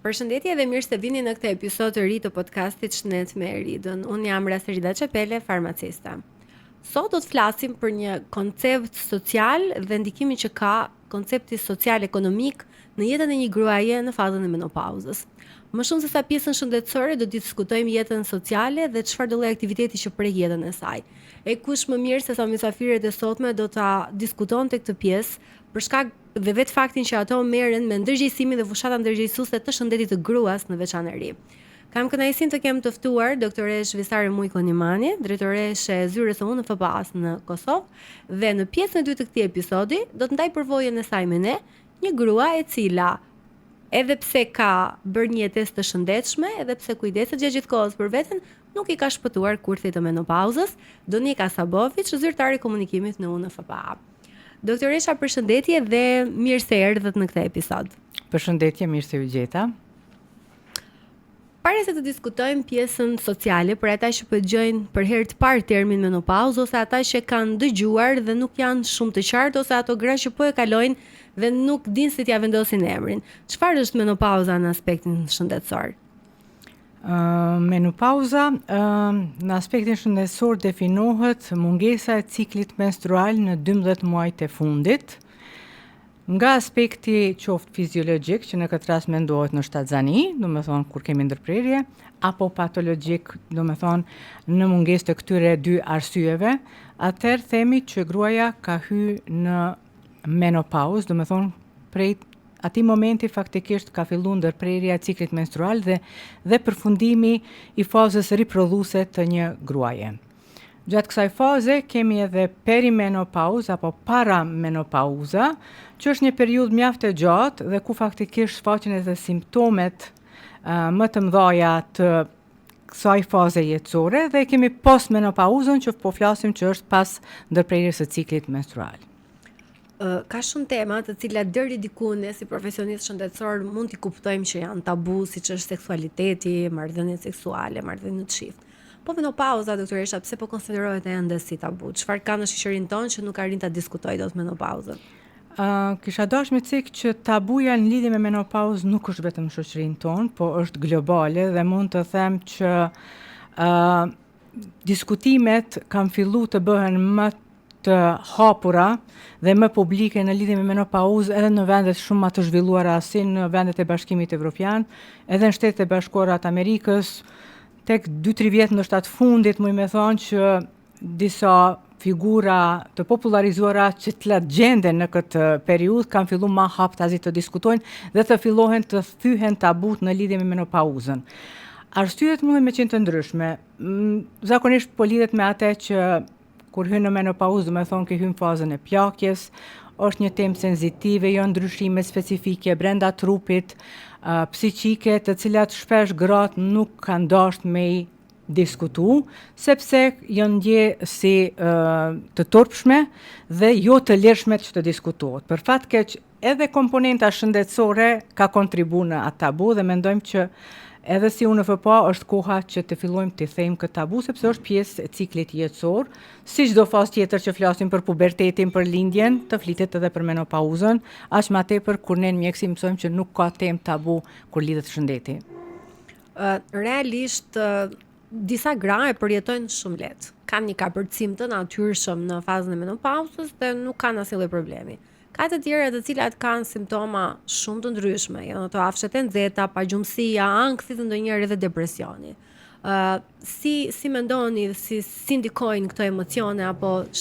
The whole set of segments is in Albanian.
Përshëndetje dhe mirë se vini në këtë episod të ri të podcastit Shëndet me Eridën. Unë jam Raserida Çepele, farmaciste. Sot do të flasim për një koncept social dhe ndikimin që ka koncepti social ekonomik në jetën e një gruaje në fazën e menopauzës. Më shumë se sa pjesën shëndetësore do të diskutojmë jetën sociale dhe çfarë lloj aktiviteti që prek jetën e saj. E kush më mirë se sa mysafirët e sotme do ta diskutonte këtë pjesë për shkak dhe vetë faktin që ato merren me ndërgjegjësimin dhe fushata ndërgjegjësuese të shëndetit të gruas në veçanëri. Kam kënaqësinë të kem të ftuar doktoresh Visare Mujko Nimani, drejtoreshe e zyrës së UNFPA-s në Kosovë, dhe në pjesën e dytë të këtij episodi do të ndaj përvojën e saj me ne, një grua e cila edhe pse ka bërë një jetesë të shëndetshme, edhe pse kujdeset gjatë gjithë kohës për veten, nuk i ka shpëtuar kurthit të menopauzës, Donika Sabovic, zyrtare e komunikimit në UNFPA. Doktoresha, përshëndetje dhe mirë se erdhët në këtë episod. Përshëndetje, mirë se u gjeta. Para se të diskutojmë pjesën sociale për ata që po dëgjojnë për herë të parë termin menopauzë ose ata që kanë dëgjuar dhe nuk janë shumë të qartë ose ato gra që po e kalojnë dhe nuk dinë si t'ia vendosin emrin. Çfarë është menopauza në aspektin shëndetësor? Menopauza në aspektin shëndetësor definohet mungesa e ciklit menstrual në 12 muajt e fundit. Nga aspekti qoftë fiziologjik, që në këtë rast mendohet në shtatzani, do me thonë kur kemi ndërprerje, apo patologjik, do me thonë në mungesë të këtyre dy arsyeve, atëherë themi që gruaja ka hyrë në menopauzë, do me thonë prej ati momenti faktikisht ka filluar ndërprerja e ciklit menstrual dhe përfundimi i fazës riprodhuese të një gruaje. Gjatë kësaj faze kemi edhe perimenopauzë apo paramenopauzë, që është një periudhë mjaft e gjatë dhe ku faktikisht shfaqen edhe simptomet më të mëdha të kësaj faze jetësore dhe kemi postmenopauzën që po flasim që është pas ndërprerjes së ciklit menstrual. Ka shumë tema të cilat deri diku ne si profesionist shëndetësor mund t'i kuptojmë që janë tabu, siç është seksualiteti, marrëdhëniet seksuale, marrëdhëniet shift. Po menopauza, doktoresha, pse po konsiderohet ende si tabu? Çfarë ka në shoqërinë tonë që nuk arrin ta diskutojë dot menopauzën? Kisha dashur me cek që tabuja në lidhje me menopauzë nuk është vetëm në shoqërinë tonë, po është globale dhe mund të them që diskutimet kanë filluar të bëhen më të hapura dhe më publike në lidhje me menopauzë edhe në vendet shumë më të zhvilluara si në vendet e Bashkimit Evropian, edhe në Shtetet e Bashkuara të Amerikës, tek 2-3 vjet ndoshta të fundit, muj me thonë që disa figura të popularizuara që të gjenden në këtë periudhë kanë filluar më haptazi të diskutojnë dhe të fillohen të thyhen tabut në lidhje me menopauzën. Arsyet mund me qenë të ndryshme. Zakonisht po lidhet me atë që kur hyn në menopauzë, do me thonë që hyn fazën e plakjes, është një temë senzitive, jo ndryshime specifike brenda trupit, psiqike, të cilat shpesh gratë nuk kanë dashur me i diskutu, sepse janë ndje si të turpshme dhe jo të lirshme që të diskutohet. Për fat keq, edhe komponenta shëndetësore ka kontribuar në atë tabu dhe mendojmë që edhe si UNFPA është koha që të fillojmë të thejmë këtë tabu, sepse është pjesë e ciklit jetësor, si çdo fazë tjetër që flasim për pubertetin, për lindjen, të flitet edhe për menopauzën, aq më tepër kur ne në mjeksi mësojmë që nuk ka temë tabu kur lidhet shëndeti. Realisht, disa gra e përjetojnë shumë lehtë. Kanë një kapërcim të natyrshëm në fazën e menopauzës dhe nuk kanë asnjë lloj problemi. Ka të tjera të cilat kanë simptoma shumë të ndryshme, janë ato afshet e nxehta, pagjumësia, ankthi të ndonjëherë edhe depresioni. Si mendoni, si ndikojnë këto emocione apo në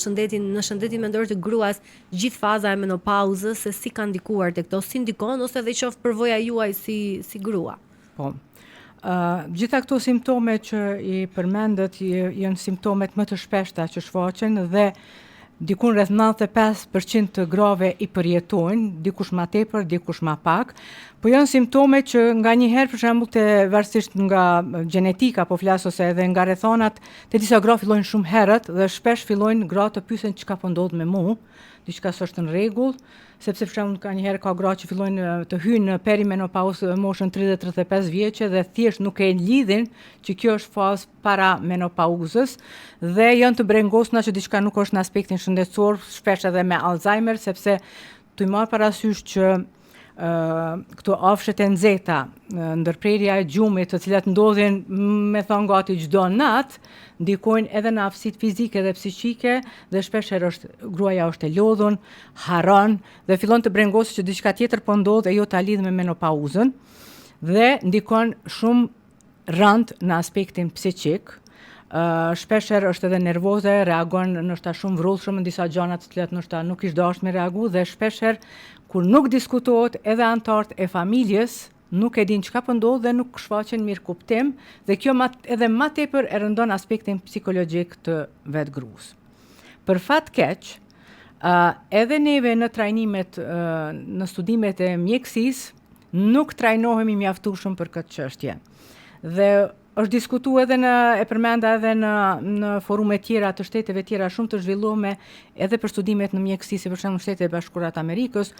shëndetin mendor të gruas gjithë faza e menopauzës, se si kanë ndikuar tek këto, si ndikon ose edhe qoftë përvoja juaj si grua? Po. Gjitha këto simptome që i përmendet janë simptomet më të shpeshta që shfaqen dhe dikun rreth 95% të grave i përjetojnë, dikush më tepër, dikush më pak, po janë simptome që nganjëherë për shembull varësisht nga gjenetika po flas ose edhe nga rrethonat, te disa gra fillojnë shumë herët dhe shpesh fillojnë gra të pyesen çka po ndodh me mua, diçka s'është në rregull, sepse për shembull nganjëherë ka gra që fillojnë të hyjnë në perimenopauzë moshën 30-35 vjeçe dhe thjesht nuk e lidhin që kjo është fazë para menopauzës dhe janë të brengosura që diçka nuk është në aspektin shëndetësor, shpesh edhe me Alzheimer, sepse tu i marr parasysh që këto afshet e nxehta, ndërprerja e gjumit, të cilat ndodhin me thënë gati çdo natë, ndikojnë edhe në aftësitë fizike dhe psiqike dhe shpeshherë gruaja është e lodhur, harron dhe fillon të brengosë që diçka tjetër po ndodh e jo ta lidh me menopauzën dhe ndikon shumë rënd në aspektin psiqik. Shpeshherë është edhe nervoze, reagon ndoshta shumë vrollshëm në disa gjëra të cilat ndoshta nuk ish dashur me reagu dhe shpeshherë kur nuk diskutohet edhe anëtarët e familjes nuk e din çka po ndodh dhe nuk shfaqen mirë kuptim dhe kjo edhe më tepër e rëndon aspektin psikologjik të vetë gruas. Për fat keq, edhe neve në trajnimet, në studimet e mjekësisë nuk trajnohemi mjaftueshëm për këtë çështje. Dhe është diskutuar edhe e përmenda edhe në forume tjera të shteteve tjera shumë të zhvilluara edhe për studimet në mjekësi, si për shembull Shtetet e Bashkuara të Amerikës,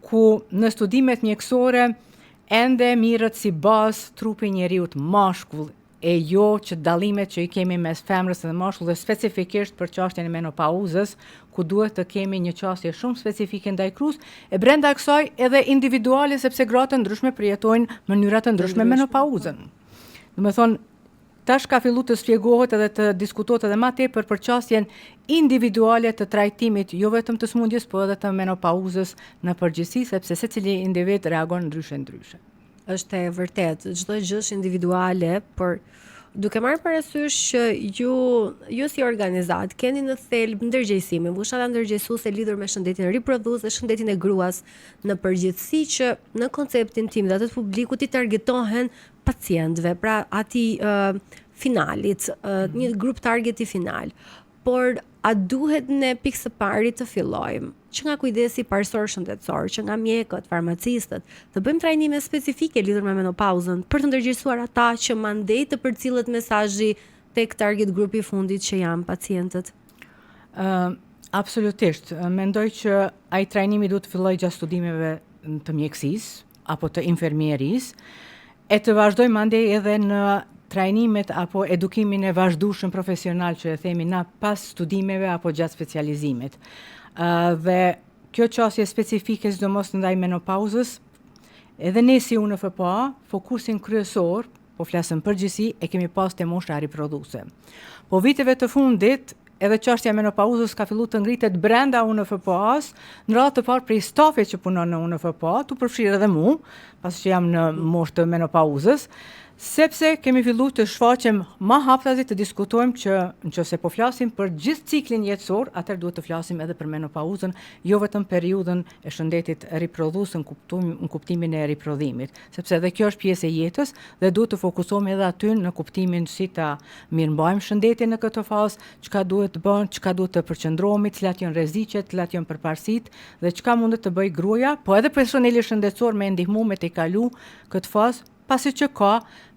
ku në studimet mjekësore ende mirët si bazë trupi njeriut mashkull e jo që dallimet që i kemi mes femrës dhe mashkullit dhe specifikisht për çështjen e menopauzës, ku duhet të kemi një çështje shumë specifike ndaj gruas, e brenda kësaj edhe individuale sepse gratë të ndryshme përjetojnë mënyra të ndryshme menopauzën. Do të thonë, tash ka fillu të sqarohet edhe të diskutohet edhe më tepër për çështjen individuale të trajtimit jo vetëm të smundjes, por edhe të menopauzës në përgjithësi, sepse secili individ reagon ndryshe. Është e vërtetë, çdo gjë është individuale, por duke marrë parasysh që ju si organizat keni në thelb ndërgjegjësime, fushat ndërgjegjësuese lidhur me shëndetin riprodhues dhe shëndetin e gruas në përgjithësi që në konceptin tim dhe atë të publikut i targetohen pacientëve, pra atij finalit, një grup targeti final. Por a duhet në pikë së pari të fillojmë që nga kujdesi parsor shëndetësor, që nga mjekët, farmacistët, të bëjmë trajnime specifike lidhur me menopauzën për të ndërgjegjësuar ata që mandej të përcillet mesazhi tek target grupi i fundit që janë pacientët? Absolutisht. Mendoj që ai trajnimi duhet të fillojë gjatë studimeve të mjekësisë apo të infermierisë e të vazhdojmë mandej edhe në trajnimet apo edukimin e vazhdueshëm profesional që e themi na pas studimeve apo gjatë specializimit. Dhe kjo çështje specifike sidomos ndaj menopauzës, edhe ne si UNFPA, fokusin kryesor, po flasëm përgjithësi, e kemi pas te mosha riprodhuese. Po viteve të fundit, edhe çështja e menopauzës ka filluar të ngritet brenda UNFPA-s, në radhë të parë prej stafit që punon në UNFPA, tu përfshirë edhe mua, pasi që jam në moshë të menopauzës, sepse kemi filluar të shfaqem më haptazi të diskutojmë që nëse po flasim për gjithë ciklin jetësor, atëherë duhet të flasim edhe për menopauzën, jo vetëm periudhën e shëndetit riprodhues në kuptimin e riprodhimit, sepse edhe kjo është pjesë e jetës dhe duhet të fokusohemi edhe aty në kuptimin si ta mirëmbajmë shëndetin në këtë fazë, çka duhet të bëjmë, çka duhet të përqendrohemi, cilat janë rreziqet, cilat janë përparësitë dhe çka mundet të bëjë gruaja, po edhe personeli shëndetësor me ndihmu me të kalu këtë fazë, pasi që ka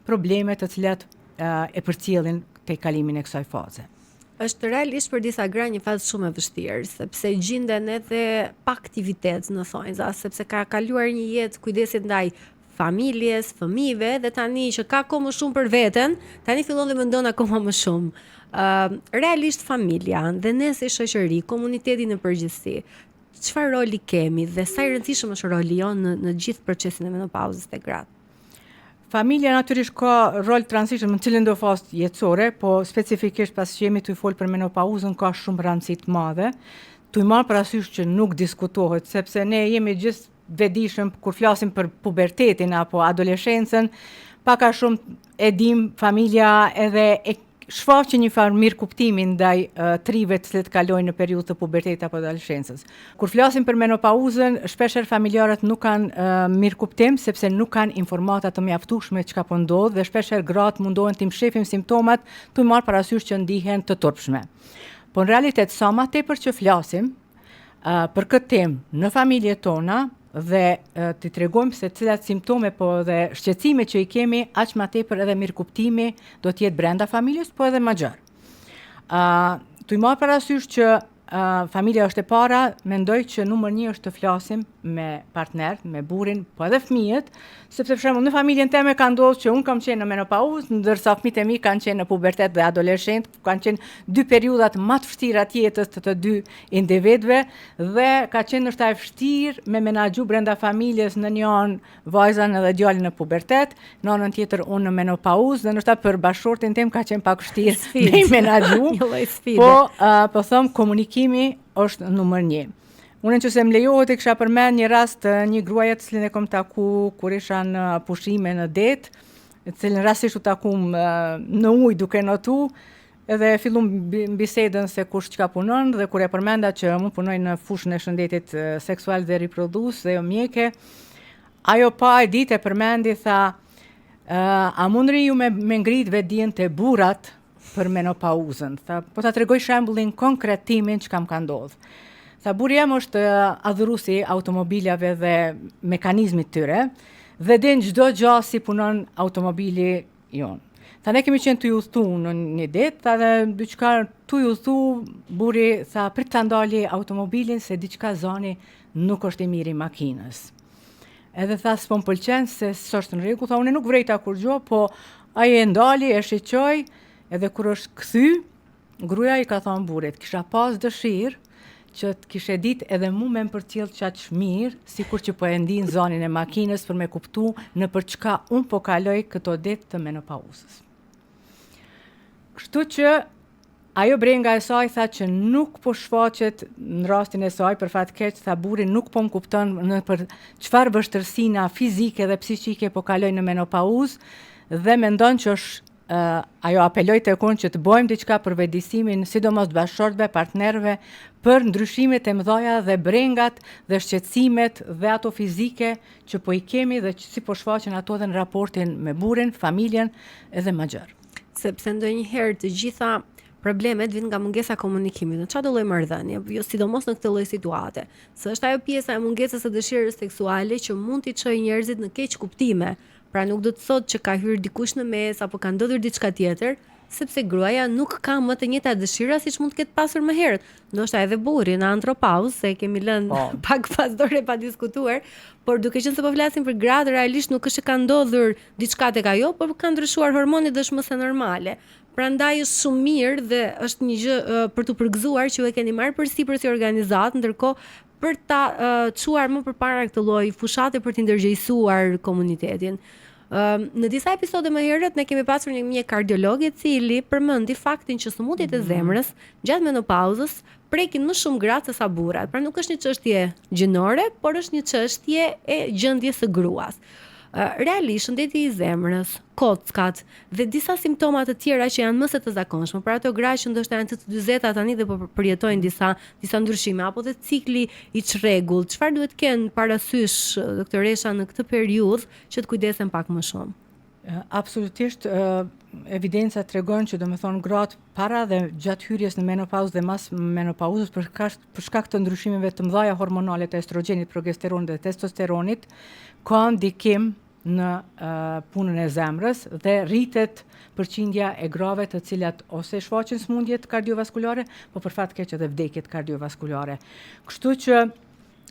probleme të cilat e përcjellin te kalimin e kësaj faze. Është realisht për disa gra një fazë shumë e vështirë, sepse gjenden edhe pa aktivitet në thonjza, sepse ka kaluar një jetë kujdesit ndaj familjes, fëmijëve dhe tani që ka kohë më shumë për veten, tani fillon dhe mendon akoma më shumë. Realisht familja dhe ne si shoqëri, komuniteti në përgjithësi, çfarë roli kemi dhe sa i rëndësishëm është roli jonë në gjithë procesin e menopauzës te gratë? Familja natyrisht ka rol të rëndësishëm në cilën do fazë jetësore, po specifikisht pas që jemi të folë për menopauzën ka shumë rëndësi të madhe. Tu i marr parasysh që nuk diskutohet, sepse ne jemi gjithë vetëdijshëm kur flasim për pubertetin apo adoleshencën, pak a shumë e dim familja edhe e shfaqë një farë mirë kuptimin ndaj trive të cilët kalojnë në periudhë të pubertetit apo adoleshencës. Kur flasim për menopauzën, shpeshherë familjarët nuk kanë mirë kuptim sepse nuk kanë informata të mjaftueshme çka po ndodh dhe shpeshherë gratë mundohen të mshefin simptomat, tu marr parasysh që ndihen të turpshme. Po në realitet sa më tepër që flasim për këtë temë në familjet tona dhe të tregojmë se cilat simptome po dhe shqetësime që i kemi, aq më tepër edhe mirë kuptimi do të jetë brenda familjes, po edhe më gjerë. Tu i marr parasysh që familja është e para, mendoj që numër 1 është të flasim me partner, me burrin, po edhe fëmijët, sepse për shembull në familjen time ka ndodhur që unë kam qenë në menopauzë, ndërsa fëmijët e mi kanë qenë në pubertet dhe adoleshent, kanë qenë 2 periudhat më të vështira të jetës të 2 individëve dhe ka qenë ndoshta e vështirë me menaxhu brenda familjes në një anë vajzën edhe djalin në pubertet, në anën tjetër unë në menopauzë dhe ndoshta për bashkëshortin tim ka qenë pak vështirë me menaxhu. Një lloj sfide. Po them komunikimi është numër 1. Unë që se më lejohet kisha përmend një rast një gruaje të cilën e kam taku kur isha në pushime në det, e cilën rastisht u takum në ujë duke notu, edhe fillum bisedën se kush çka punon dhe kur e përmenda që unë punoj në fushën e shëndetit seksual dhe riprodhues dhe jo mjeke, ajo pa e ditë e përmendi tha, a mundri ju me ngrit vetdijen te burrat për menopauzën. Tha, po ta tregoj shembullin konkretimin që kam ka ndodhur. Tha, burri jam është adhuruesi automobilave dhe mekanizmit tyre dhe din çdo gjë si punon automobili jon. Tha, ne kemi qenë të udhëtu në një ditë, tha dhe diçka të udhëtu, burri tha, prit ta ndali automobilin se diçka zoni nuk është i mirë i makinës. Edhe tha, s'po m'pëlqen se s'është në rregull, tha, unë nuk vrejta kur gjë, po ai e ndali, e shiqoi. Edhe kur është kthy, gruaja i ka thonë burrit, kisha pas dëshirë që të kishe ditë edhe mu me më përcjell qaq mirë, sikur që po e ndi në zonin e makinës për me kuptu në për çka unë po kaloj këto ditë të menopauzës. Kështu që ajo brenga e saj tha që nuk po shfaqet në rastin e saj, për fat keq, tha burri nuk po më kupton në për çfarë vështërsina fizike dhe psiqike po kaloj në menopauzë dhe mendon që është ajo apeloj të unë që të bojmë diçka për vetëdijsimin, sidomos të bashkëshortëve, partnerëve, për ndryshimet e mëdha dhe brengat dhe shqetësimet dhe ato fizike që po i kemi dhe që si po shfaqen ato dhe në raportin me burrin, familjen edhe më gjerë. Sepse ndonjëherë të gjitha problemet vijnë nga mungesa e komunikimit. Në çdo lloj marrëdhënie, jo sidomos në këtë lloj situate. Se është ajo pjesa e mungesës së dëshirës seksuale që mund t'i çojë njerëzit në keq kuptime. Pra nuk do të thotë që ka hyrë dikush në mes apo ka ndodhur diçka tjetër, sepse gruaja nuk ka më të njëjta dëshira siç mund të ketë pasur më herët. Ndoshta edhe burri në antropauzë, se kemi lënë pak pas dore pa diskutuar, por duke qenë se po flasim për gratë, realisht nuk është që ka ndodhur diçka tek ajo, por ka ndryshuar hormonit dhe është më se normale. Prandaj është shumë mirë dhe është një gjë për të përgëzuar që ju e keni marrë përsipër si organizatë, ndërkohë për ta çuar më përpara këtë lloj fushate për të ndërgjegjësuar komunitetin. Në disa episode më herët ne kemi pasur një mjek kardiolog i cili përmendi faktin që sëmundjet e zemrës gjatë menopauzës prekin më shumë gratë se sa burrat. Pra nuk është një çështje gjinore, por është një çështje e gjendjes së gruas. Realisht shëndeti i zemrës, kockat dhe disa simptoma të tjera që janë më se të zakonshme për ato gra që ndoshta janë të 40 tani dhe po përjetojnë disa ndryshime apo dhe cikli i çrregullt. Çfarë duhet kenë parasysh doktoresha në këtë periudhë që të kujdesen pak më shumë? Absolutisht, evidenca tregon që domethënë gratë para dhe gjatë hyrjes në menopauzë dhe mas menopauzës për shkak të ndryshimeve të mëdha hormonale të estrogenit, progesteronit dhe testosteronit, ka ndikim në punën e zemrës dhe rritet përqindja e grave të cilat ose shfaqen sëmundjet kardiovaskulare, po për fat keq edhe vdekjet kardiovaskulare. Kështu që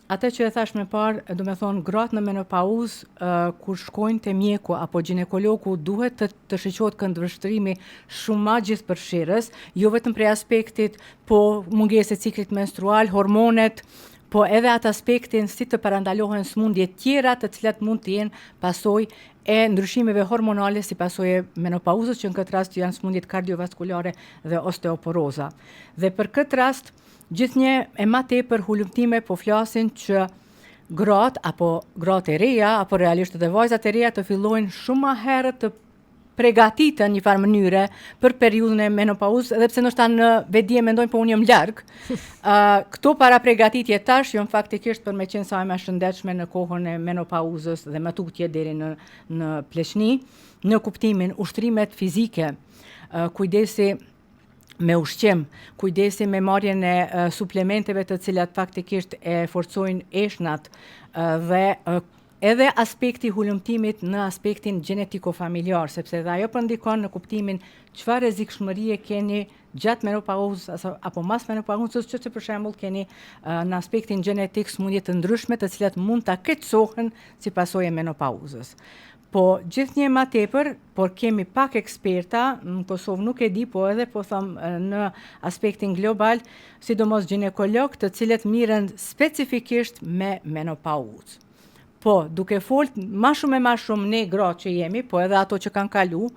atë që e thash më parë, do të thonë gratë në menopauzë kur shkojnë te mjeku apo ginekologu duhet të shiqohet këndvështrimi shumë më gjithëpërfshirës, jo vetëm prej aspektit po mungesë e ciklit menstrual, hormonet, po edhe atë aspektin si të parandalohen sëmundje tjera të cilat mund të jenë pasojë e ndryshimeve hormonale si pasojë e menopauzës, që në këtë rast janë sëmundjet kardiovaskulare dhe osteoporoza. Dhe për këtë rast gjithnjë e më tepër hulumtime po flasin që gratë apo gratë e reja apo realisht edhe vajzat e reja të fillojnë shumë më herët të përgatiten një farë mënyre për periudhën e menopauzës, edhe pse ndoshta në vetdije mendojnë po unë jam larg. Këto para përgatitje tash janë faktikisht për me qenë sa më shëndetshme në kohën e menopauzës dhe më tutje deri në pleqni, në kuptimin ushtrimet fizike, kujdesi me ushqim, kujdesi me marrjen e suplementeve të cilat faktikisht e forcojnë eshnat dhe edhe aspekti hulumtimit në aspektin genetiko-familjar, sepse dhe ajo përndikon në kuptimin çfarë rrezikshmërie keni gjatë menopauzës apo mas menopauzës, që për shembull keni në aspektin gjenetik smundje të ndryshme të cilat mund ta keqësohen si pasojë e menopauzës. Po gjithnjë më tepër, por kemi pak eksperta, në Kosovë nuk e di, po edhe po them në aspektin global, sidomos ginekolog të cilët mirën specifikisht me menopauzë. Po, duke folë ma shumë ne gra që jemi, po edhe ato që kanë kalu,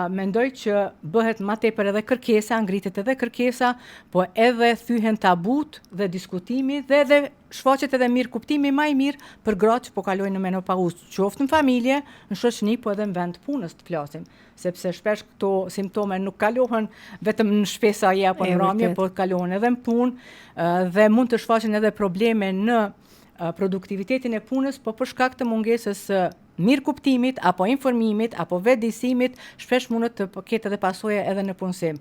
mendoj që bëhet ma tepër edhe kërkesa, ngritet edhe kërkesa, po edhe thyhen tabut dhe diskutimi dhe edhe shfaqet edhe mirë kuptimi ma i mirë për gratë që po kalojnë në menopauzë, qoftë në familje, në shoqëni, po edhe në vend punës të flasim, sepse shpesh këto simptome nuk kalohen vetëm në shpesaje apo në ramje, po kalohen edhe në punë dhe mund të shfaqen edhe probleme në produktivitetin e punës, po për shkak të mungesës mirë kuptimit, apo informimit, apo vetëdijsimit, shpesh mund të ketë edhe pasojë edhe në punësim.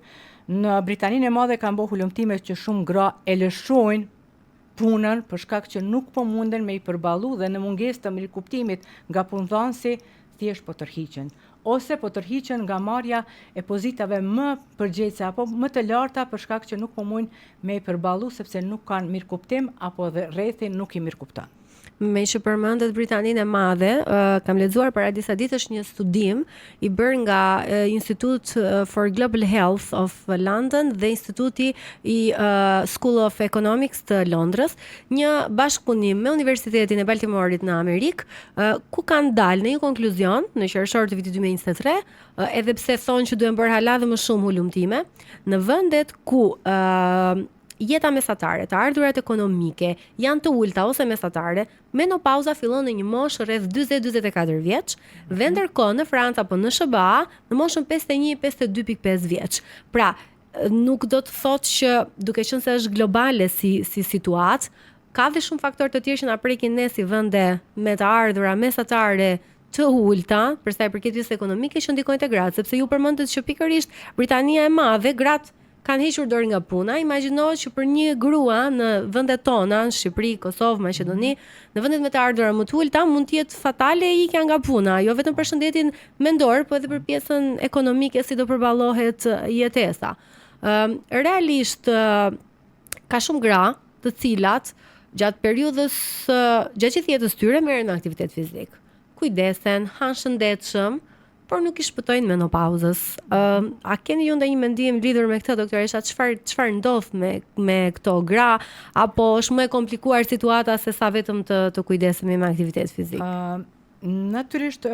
Në Britaninë e Madhe kanë bërë hulumtime që shumë gra e lëshojnë punën për shkak që nuk po munden me i përballu dhe në mungesë të mirë kuptimit nga punëdhënësi thjesht po tërhiqen. Ose po tërhiqen nga marrja e pozitave më përgjegjëse apo më të larta për shkak që nuk po mundin me i përballu sepse nuk kanë mirë kuptim apo dhe rrethi nuk i mirë kupton. Me që përmendet Britaninë e Madhe, kam lexuar para disa ditësh një studim i bërë nga Institute for Global Health of London dhe Instituti i School of Economics të Londrës, një bashkëpunim me Universitetin e Baltimorit në Amerikë, ku kanë dalë në një konkluzion në qershor të vitit 2023, edhe pse thonë që duhen bërë hala dhe më shumë hulumtime, në vendet ku jeta mesatare, të ardhurat ekonomike janë të ulta ose mesatare, menopauza fillon në një moshë rreth 40-44 vjeç, dhe ndërkohë në Francë apo në SBA në moshën 51-52.5 vjeç. Pra, nuk do të thotë që duke qenë se është globale si situatë, ka dhe shumë faktorë të tjerë që na prekin ne si vende me të ardhura mesatare të ulta, për sa i përket pjesës ekonomike që ndikojnë te gratë, sepse ju përmendët që pikërisht Britania e Madhe gratë kanë hequr dorë nga puna. Imagjinohet që për një grua në vendet tona, në Shqipëri, Kosovë, Maqedoni, në vendet me të ardhura më të ulta mund të jetë fatale ikja nga puna, jo vetëm për shëndetin mendor, por edhe për pjesën ekonomike si do përballohet jetesa. Realisht ka shumë gra të cilat gjatë periudhës gjatë gjithë jetës tyre merren aktivitet fizik. Kujdesen, hanë shëndetshëm, por nuk i shpëtojnë menopauzës. A keni ju ndonjë mendim lidhur me këtë, doktoresha, çfarë ndodh me këto gra, apo është më e komplikuar situata se sa vetëm të kujdesemi me aktivitet fizik? Natyrisht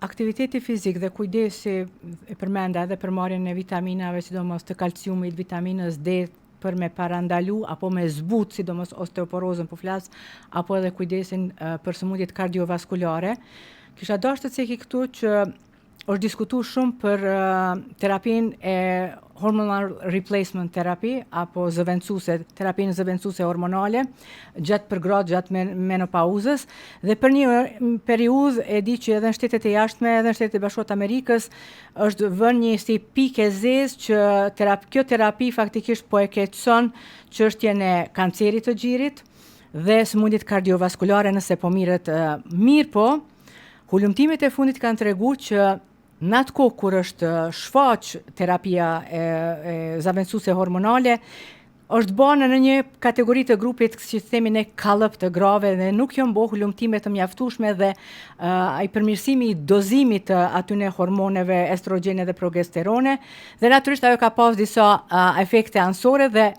aktiviteti fizik dhe kujdesi e përmenda edhe për marrjen e vitaminave, sidomos të kalciumit, vitaminës D, për me parandalu apo me zbut, sidomos osteoporozën po flas, apo edhe kujdesin për sëmundjet kardiovaskulare. Kisha dashur të ceki këtu që është diskutuar shumë për terapinë e hormonal replacement therapy apo terapinë zëvendësuese hormonale për gratë gjatë menopauzës, dhe për një periudhë e di që edhe në shtetet e jashtme, edhe në shtetet e Bashkuara të Amerikës është vënë një si pikë e zezë që kjo terapi faktikisht po e keqëson çështjen e kancerit të gjirit dhe sëmundjet kardiovaskulare nëse po mirët mirë, po hulumtimet e fundit kanë treguar që në atë kohë kur është shfaq terapia e zëvendësuese hormonale, është bërë në një kategori të grupit që themi ne kallëp të grave dhe nuk janë bërë hulumtime të mjaftueshme dhe ai përmirësimi i dozimit të atyne hormoneve estrogene dhe progesterone, dhe natyrisht ajo ka pas disa efekte anësore dhe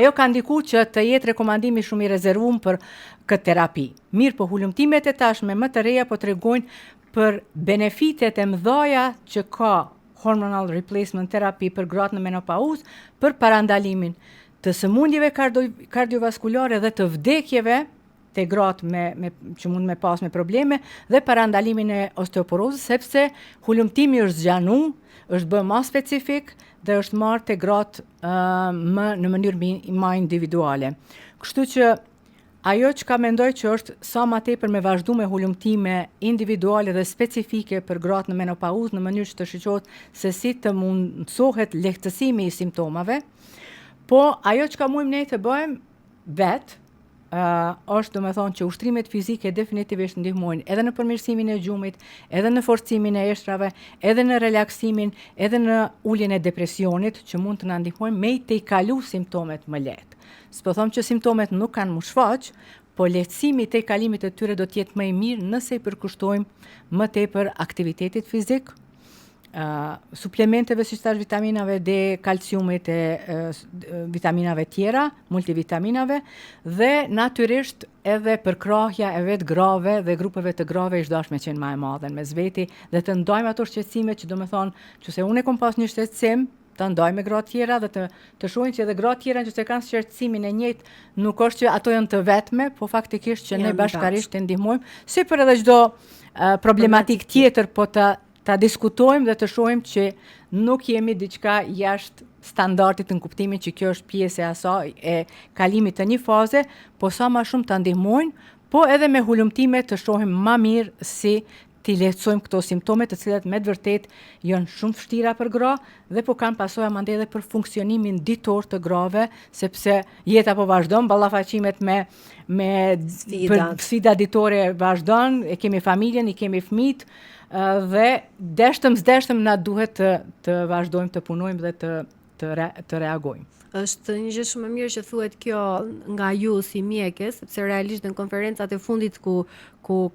ajo ka ndikuar që të jetë rekomandimi shumë i rezervuar për këtë terapi. Mirë, po hulumtimet e tashme më të reja po tregojnë për benefitet e mëdha që ka hormonal replacement therapy për gratë në menopauzë, për parandalimin të sëmundjeve kardiovaskulare dhe të vdekjeve te gratë që mund me pas me probleme, dhe parandalimin e osteoporozës, sepse hulumtimi është zgjanu, është bë më specifik dhe është marrë te gratë në mënyrë më individuale. Kështu që ajo që ka mendoj që është sa ma tepër me vazhdu me hulumtime individuale dhe specifike për gratë në menopauzë në mënyrë që të shiqohet se si të mundsohet lehtësimi i simptomave, po ajo që ka mujmë ne të bëjmë vetë është do me thonë që ushtrimet fizike definitivisht ndihmojnë edhe në përmirësimin e gjumit, edhe në forcimin e eshtrave, edhe në relaksimin, edhe në uljen e depresionit, që mund të na ndihmojnë me i tejkalu simptomet më lehtë. S'po them që simptomet nuk kanë mu shfaq, po lehtësimi i tejkalimit të tyre do të jetë më i mirë nëse i përkushtojmë më tepër aktivitetit fizik, suplementeve si thash vitaminave D, kalciumit vitaminave tjera, multivitaminave dhe natyrisht edhe përkrahja e vetë grave dhe grupeve të grave ish dashme qenë ma e madhe në mes veti dhe të ndojmë ato shqetësime që do me thonë që se unë e kom pas një shqetësim të ndoj me gra tjera dhe të shohin që edhe gra tjera që se kanë shqetësimin e njëjtë, nuk është që ato janë të vetme, po faktikisht që ne bashkarisht të ndihmojmë, si për edhe çdo problematik tjetër, po ta diskutojmë dhe të shohim që nuk jemi diçka jashtë standardit në kuptimin që kjo është pjesë e asaj e kalimit të një faze, po sa më shumë ta ndihmojnë, po edhe me hulumtime të shohim më mirë si t'i lehtësojmë këto simptome të cilat me të vërtet janë shumë vështira për gra dhe po kanë pasoja mandej edhe për funksionimin ditor të grave, sepse jeta po vazhdon, ballafaqimet me sfida ditore vazhdon, e kemi familjen, i kemi fëmijët, dhe deshtëm na duhet të vazhdojmë të punojmë dhe të reagojmë. Është një gjë shumë e mirë që thuhet kjo nga ju si mjeke, sepse realisht në konferencat e fundit ku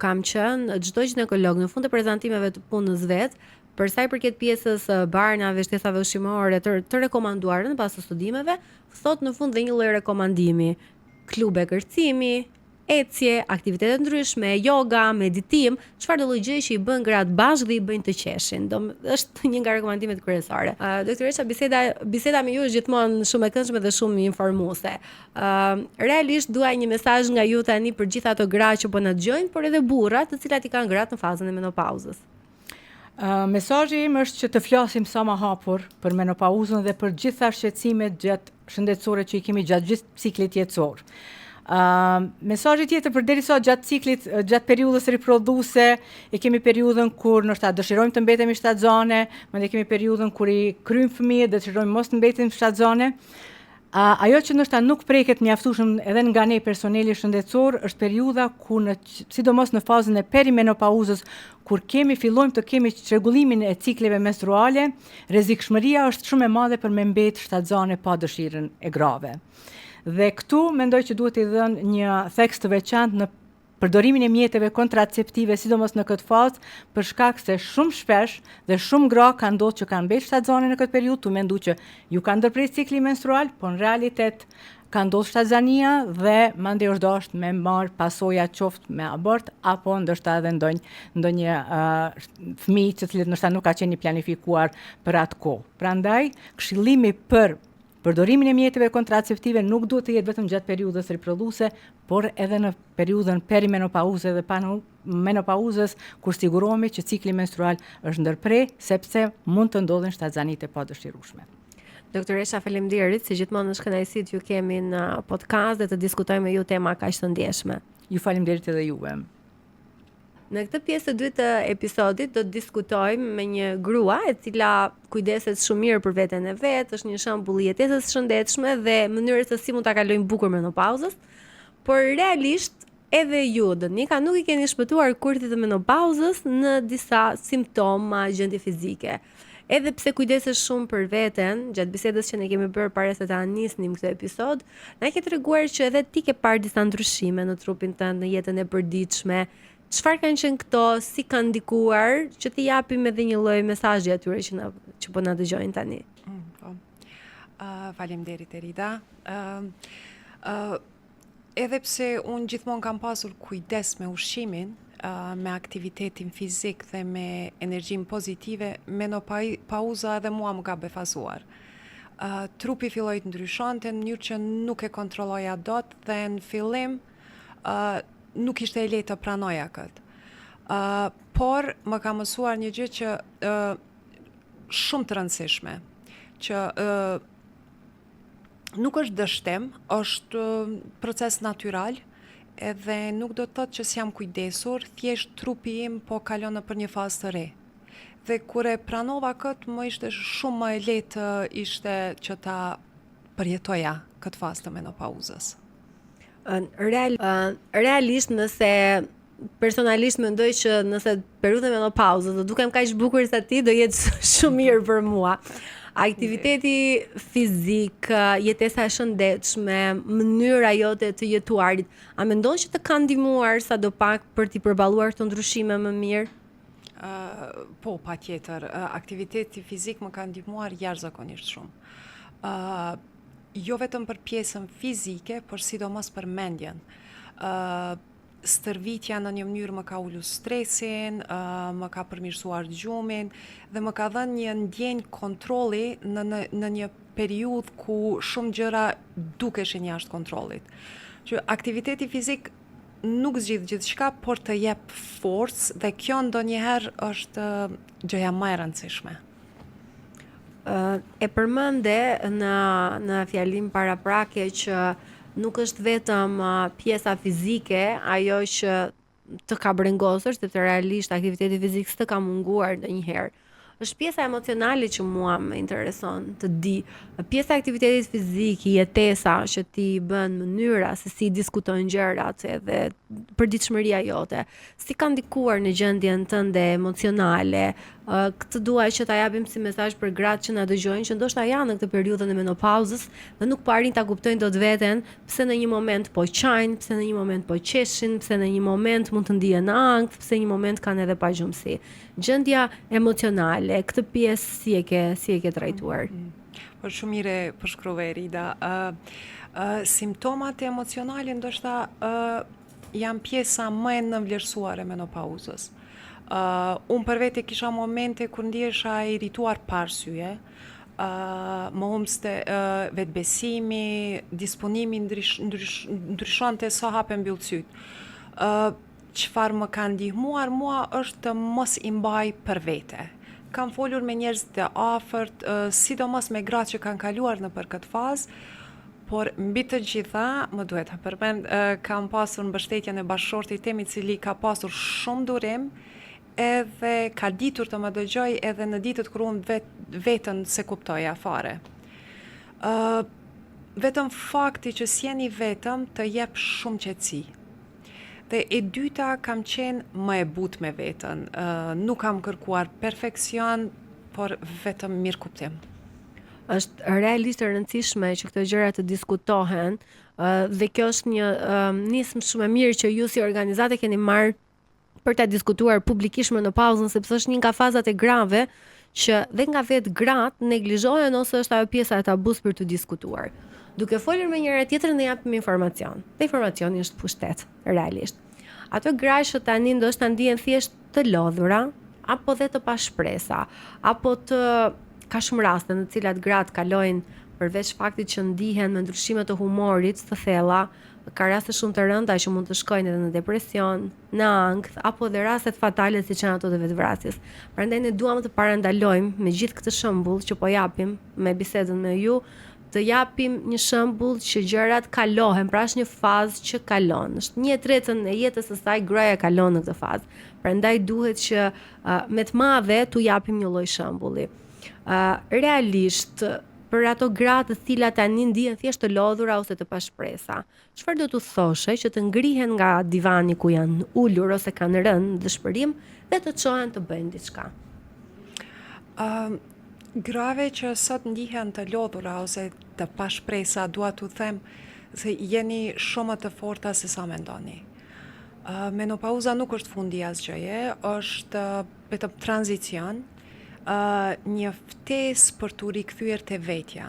kam qenë, çdo ginekolog në fund të prezantimeve të punës vet, për sa i përket pjesës barnave, shtesave ushqimore të rekomanduara në pas të studimeve, thot në fund dhe një lloj rekomandimi: klube kërcimi, ecje, aktivitete ndryshme, yoga, meditim, çfarë do lloj gjëje që i bën gratë bashkë dhe i bëjnë të qeshin. Është një nga rekomandimet kryesore. Doktoresha, biseda me ju është gjithmonë shumë e këndshme dhe shumë informuese. Realisht dua një mesazh nga ju tani për gjithë ato gra që po na dëgjojnë, por edhe burra, të cilat i kanë gratë në fazën e menopauzës. Mesazhi im është që të flasim sa më hapur për menopauzën dhe për gjitha shqetësimet shëndetësore që i kemi gjatë gjithë ciklit jetësor. Mesazhi tjetër përderisa gjatë ciklit, gjatë periudhës riprodhuese, e kemi periudhën kur ndoshta dëshirojmë të mbetemi shtatzane, mandej kemi periudhën kur i kryjmë fëmijët, dëshirojmë mos të mbetemi shtatzane. Ajo që ndoshta nuk preket mjaftueshëm edhe nga ne personeli shëndetësor është periudha ku sidomos në fazën e perimenopauzës, kur fillojmë të kemi çrregullimin e cikleve menstruale, rrezikshmëria është shumë e madhe për me mbetë shtatzane pa dëshirën e grave. Dhe këtu mendoj që duhet i dhënë një theks të veçantë në përdorimin e mjeteve kontraceptive, sidomos në këtë fazë, për shkak se shumë shpesh dhe shumë gra kanë ndodhur që kanë mbetë shtatzane në këtë periudhë, tu mendu që ju kanë ndërprer cikli menstrual, po në realitet ka ndodhur shtatzania dhe mandej është dashur me marr pasoja qoftë me abort apo ndoshta edhe ndonjë fëmijë të cilët ndoshta nuk ka qenë planifikuar për atë kohë. Prandaj, këshillimi për përdorimin e mjeteve kontraceptive nuk duhet të jetë vetëm gjatë periudhës riprodhuese, por edhe në periudhën perimenopauze dhe menopauzës, kur sigurohemi që cikli menstrual është ndërprer, sepse mund të ndodhin shtatzanitë e padëshirueshme. Doktoresha, faleminderit, si gjithmonë është kënaqësi t'ju kemi në podcast dhe të diskutojmë me ju tema kaq të ndjeshme. Ju faleminderit edhe juve. Në këtë pjesë të dytë të episodit do të diskutojmë me një grua e cila kujdeset shumë mirë për veten e vet, është një shembull i jetesës shëndetshme dhe mënyrës se si mund ta kalojmë bukur menopauzës, por realisht edhe ju, Donika, nuk i keni shpëtuar kurthit të menopauzës në disa simptoma, gjendje fizike. Edhe pse kujdesesh shumë për veten, gjatë bisedës që ne kemi bërë para se ta nisnim këtë episod, na ke treguar që edhe ti ke parë disa ndryshime në trupin tënd, në jetën e përditshme. Çfarë kanë qenë këto, si kanë ndikuar, që t'i japim edhe një lloj mesazhi atyre që po na dëgjojnë tani. Faleminderit Erida. Edhe pse unë gjithmonë kam pasur kujdes me ushqimin, me aktivitetin fizik dhe me energjinë pozitive, menopauza edhe mua më ka befazuar. Trupi filloi të ndryshonte në mënyrë që nuk e kontrolloja dot dhe në fillim nuk ishte e lehtë të pranoja këtë. Por më ka mësuar një gjë që shumë të rëndësishme, që nuk është dështim, është proces natyral, edhe nuk do të thotë që s'jam kujdesur, thjesht trupi im po kalon nëpër një fazë të re. Dhe kur e pranova këtë, më ishte shumë më e lehtë ishte që ta përjetoja këtë fazë të menopauzës. Realisht personalisht mendoj që nëse periudha e menopauzës do dukem kaq bukur sa ti, do jetë shumë mirë për mua. Aktiviteti fizik, jetesa e shëndetshme, mënyra jote të jetuarit, a mendon që të ka ndihmuar sadopak për t'i përballuar këto ndryshime më mirë? Po, patjetër. Aktiviteti fizik më ka ndihmuar jashtëzakonisht shumë. Jo vetëm për pjesën fizike, por sidomos për mendjen. Stërvitja në një mënyrë më ka ulur stresin, më ka përmirësuar gjumin dhe më ka dhënë një ndjenjë kontrolli në një periudhë ku shumë gjëra dukeshin jashtë kontrollit. Që aktiviteti fizik nuk zgjidh gjithçka, por të jep forcë dhe kjo ndonjëherë është gjëja më e rëndësishme. E përmende në fjalim paraprake që nuk është vetëm pjesa fizike ajo që të ka brengosur, sepse realisht aktiviteti fizik s'të ka munguar ndonjëherë. Është pjesa emocionale që mua më intereson të di. Pjesa e aktivitetit fizik, jetesa që ti bën, mënyra se si diskutojnë gjërat edhe përditshmëria jote, si ka ndikuar në gjendjen tënde emocionale. Këtë dua që ta japim si mesazh për gratë që na dëgjojnë, që ndoshta janë në këtë periudhën e menopauzës dhe nuk po arrin ta kuptojnë dot veten, pse në një moment po qajnë, pse në një moment po qeshin, pse në një moment mund të ndihen ankth, pse një moment kanë edhe pagjumsi. Gjendja emocionale, këtë pjesë si e ke trajtuar? Po shumë mirë përshkruve Rida. Simptomat emocionale ndoshta janë pjesa më e nënvlerësuar e menopauzës. Unë për vete kisha momente kur ndjesha irrituar pa arsye, më humbste vetbesimi, disponimi ndryshonte sa hape mbyll syt. Çfarë më ka ndihmuar mua është të mos i mbaj për vete. Kam folur me njerëz të afërt, sidomos me gratë që kanë kaluar nëpër këtë fazë, por mbi të gjitha, më duhet të përmend, kam pasur mbështetjen e bashkëshortit tim i cili ka pasur shumë durim, edhe ka ditur të më dëgjoj edhe në ditët kur unë vetën se kuptoja fare. Vetëm fakti që s'jeni vetëm të jep shumë qetësi. Dhe e dyta kam qenë më e butë me veten. Nuk kam kërkuar perfekcion, por vetëm mirëkuptim. Është realisht e rëndësishme që këto gjëra të diskutohen dhe kjo është një nismë shumë e mirë që ju si organizate keni marrë për ta diskutuar publikisht në pauzën, sepse është një nga fazat e grave që dhe nga vetë gratë neglizhohen ose është ajo pjesa e tabus për të diskutuar. Duke folur me njëra tjetrën ne japim informacion. Dhe informacioni është pushtet, realisht. Ato gra që tani ndoshta ndihen thjesht të lodhura, apo dhe të pashpresa, apo të ka shumë raste në të cilat gratë kalojnë përveç faktit që ndihen me ndryshime të humorit të thella, ka raste shumë të rënda që mund të shkojnë edhe në depresion, në ankth, apo dhe rastet fatale siç janë ato të vetvrasjes. Prandaj ne duam të parandalojmë me gjithë këtë shembull që po japim me bisedën me ju, të japim një shembull që gjërat kalohen, pra është një fazë që kalon. Është 1/3 e jetës së saj gruaja kalon në këtë fazë. Prandaj duhet që me të madhe t'u japim një lloj shembulli. Realisht për ato gratë të cilat tani ndihen thjesht të lodhura ose të pashpresa, çfarë do t'u thoshe që të ngrihen nga divani ku janë ulur ose kanë rënë dëshpërim dhe të çohen të bëjnë diçka? Grave që sot ndihen të lodhura ose të pashpresa, dua t'u them se jeni shumë të forta se sa mendoni. Menopauza nuk është fundi i asgjëje, është vetëm tranzicion, një ftesë për t'u rikthyer te vetja.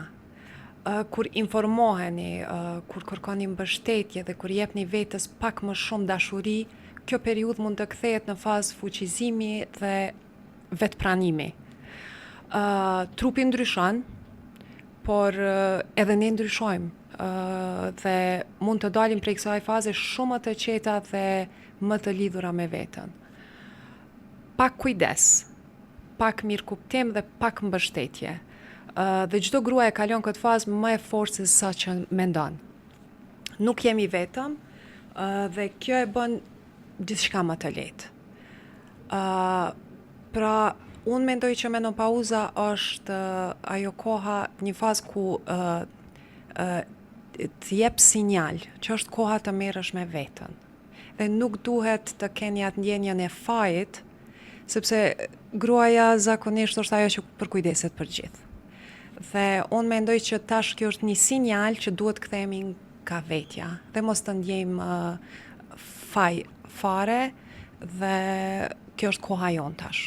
Kur informoheni, kur kërkoni mbështetje dhe kur jepni vetes pak më shumë dashuri, kjo periudhë mund të kthehet në fazë fuqizimi dhe vetpranimi. Trupi ndryshon, por edhe ne ndryshojmë dhe mund të dalim prej kësaj faze shumë më të qeta dhe më të lidhura me veten. Pak kujdes, pak mirëkuptim dhe pak mbështetje. Dhe çdo grua e kalon këtë fazë më e fortë se sa që mendon. Nuk jemi vetëm dhe kjo e bën gjithçka më të lehtë. Pra unë mendoj që menopauza është ajo koha, një fazë ku të jep sinjal që është koha të merresh me veten. Dhe nuk duhet të keni atë ndjenjën e fajit, sepse gruaja zakonisht është ajo që përkujdeset për gjithë. Dhe unë mendoj që tash kjo është një sinjal që duhet kthehemi nga vetja dhe mos të ndjejmë faj fare, dhe kjo është koha jonë tash.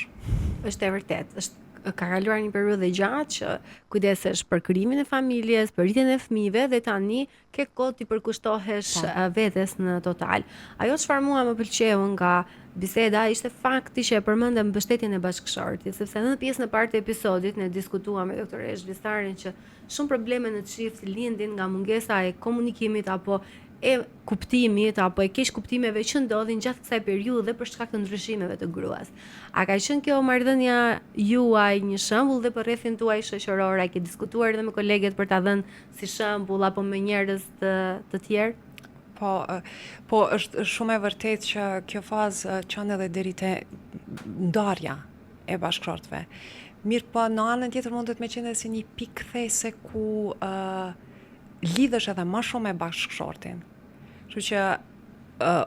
Është e vërtet, ka kaluar një periudhë gjatë që kujdesesh për krijimin e familjes, për rritjen e fëmijëve dhe tani ke kohë ti përkushtohesh vetes në total. Ajo çfarë mua më pëlqeu nga biseda ishte fakti që e përmendëm mbështetjen e bashkëshortit, sepse në pjesën e parë të episodit ne diskutuam me doktoresh Listarin që shumë probleme në çift lindin nga mungesa e komunikimit apo e kuptimit apo e keq kuptimeve që ndodhin gjatë kësaj periudhe për shkak të ndryshimeve të gruas. A ka qenë kjo marrëdhënia juaj një shembull dhe për rrethin tuaj shoqëror, a ke diskutuar edhe me koleget për ta dhënë si shembull apo me njerëz të tjerë? Po është shumë e vërtet që kjo fazë çon edhe deri te ndarja e bashkëshortëve. Mirë, po në anën tjetër mundet me qenë si një pikë kthese ku lidhesh edhe më shumë me bashkëshortin. Kështu që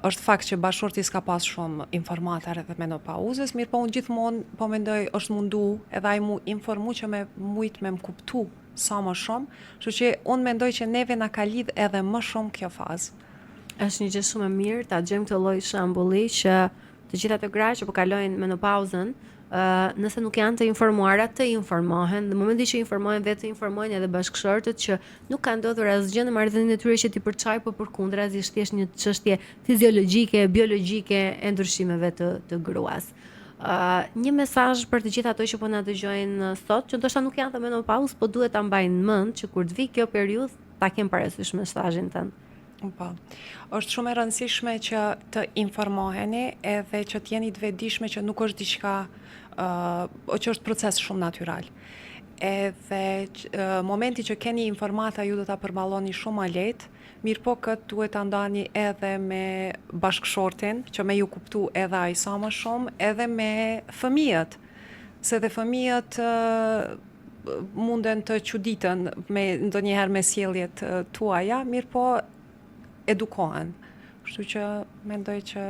është fakt që bashkëshorti s'ka pas shumë informata rreth menopauzës, mirë po unë gjithmonë po mendoj është mundu edhe ai mu informu që me mujt me më kuptu sa më shumë, kështu që unë mendoj që neve na ka lidh edhe më shumë kjo fazë. Është një gjë shumë e mirë ta gjejmë këtë lloj shembulli që të gjitha ato gra që po kalojnë menopauzën, nëse nuk janë të informuara, të informohen. Në momentin që informohen vetë, informojnë edhe bashkëshortët që nuk ka ndodhur asgjë në marrëdhënien e tyre që ti përçaj, po përkundrazi thjesht një çështje fiziologjike, biologjike e ndryshimeve të gruas. Një mesazh për të gjithë ato që po na dëgjojnë sot, që ndoshta nuk janë të menopauzë, po duhet ta mbajnë mend që kur të vi kjo periudhë ta kenë parasysh mesazhin tënd. Po. Është shumë e rëndësishme që të informoheni edhe që të jeni të vetëdijshme që nuk është diçka që është proces shumë natyral. Edhe momenti që keni informata ju do ta përballoni shumë më lehtë, mirë po këtë duhet ta ndani edhe me bashkëshortin, që me ju kuptu edhe ai sa më shumë, edhe me fëmijët, se dhe fëmijët munden të çuditën me ndonjëherë me sjelljet tuaja, mirë po edukohen. Kështu që mendoj që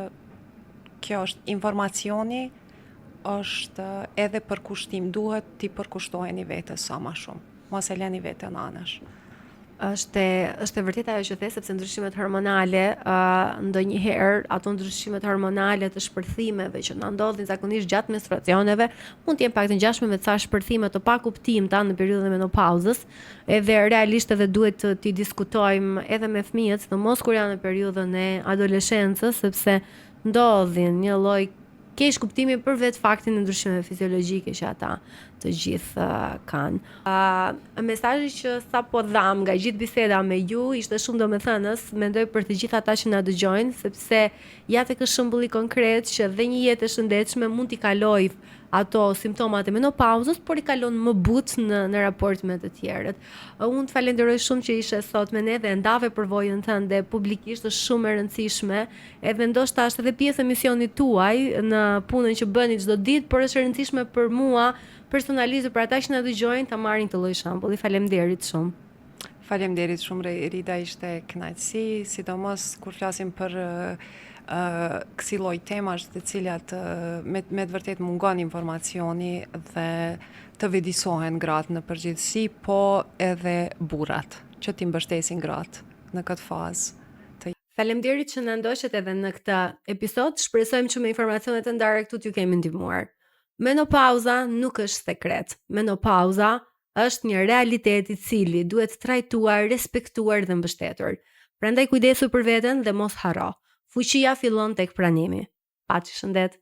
kjo është informacioni, është edhe përkushtim, duhet t'i përkushtoheni vetes sa më shumë. Mos e leni veten anësh. Është e vërtet ajo që the, sepse ndryshimet hormonale, ndonjëherë ato ndryshimet hormonale të shpërthimeve që na ndodhin zakonisht gjatë menstruacioneve, mund të jenë pak të ngjashme me ca shpërthime të pakuptimta në periudhën e menopauzës, edhe realisht edhe duhet t'i diskutojmë edhe me fëmijët, sidomos kur janë në periudhën e adoleshencës, sepse ndodhin një lloj keq kuptimi për vetë faktin e ndryshimeve fiziologjike që ata të gjithë kanë. Mesazhi që sapo dham nga gjithë biseda me ju ishte shumë domethënës, mendoj për të gjithë ata që na dëgjojnë, sepse ja tek është shembulli konkret që dhe një jetë e shëndetshme mund t'i kaloj ato simptomat e menopauzës, por i kalon më butë në raport me të tjerët. Unë të falenderoj shumë që ishe sot me ne dhe ndave përvojën tënde publikisht, është shumë e rëndësishme, edhe ndoshta është edhe pjesë e misionit tuaj në punën që bëni çdo ditë, por është e rëndësishme për mua personalisht për ata që na dëgjojnë ta marrin këtë lloj shembulli. Faleminderit shumë. Faleminderit shumë Rida, ishte kënaqësi, sidomos kur flasim për kësi lloj temash të cilat me të vërtet mungon informacioni dhe të vedisohen gratë në përgjithësi, po edhe burrat, që t'i mbështesin gratë në këtë fazë. Faleminderit që na ndoqët edhe në këtë episod. Shpresojmë që me informacionet e ndara këtu t'ju kemi ndihmuar. Menopauza nuk është sekret. Menopauza është një realitet i cili duhet trajtuar, respektuar dhe mbështetur. Prandaj kujdesu për veten dhe mos harro. Fuqia fillon tek pranimi. Paçi, shëndet.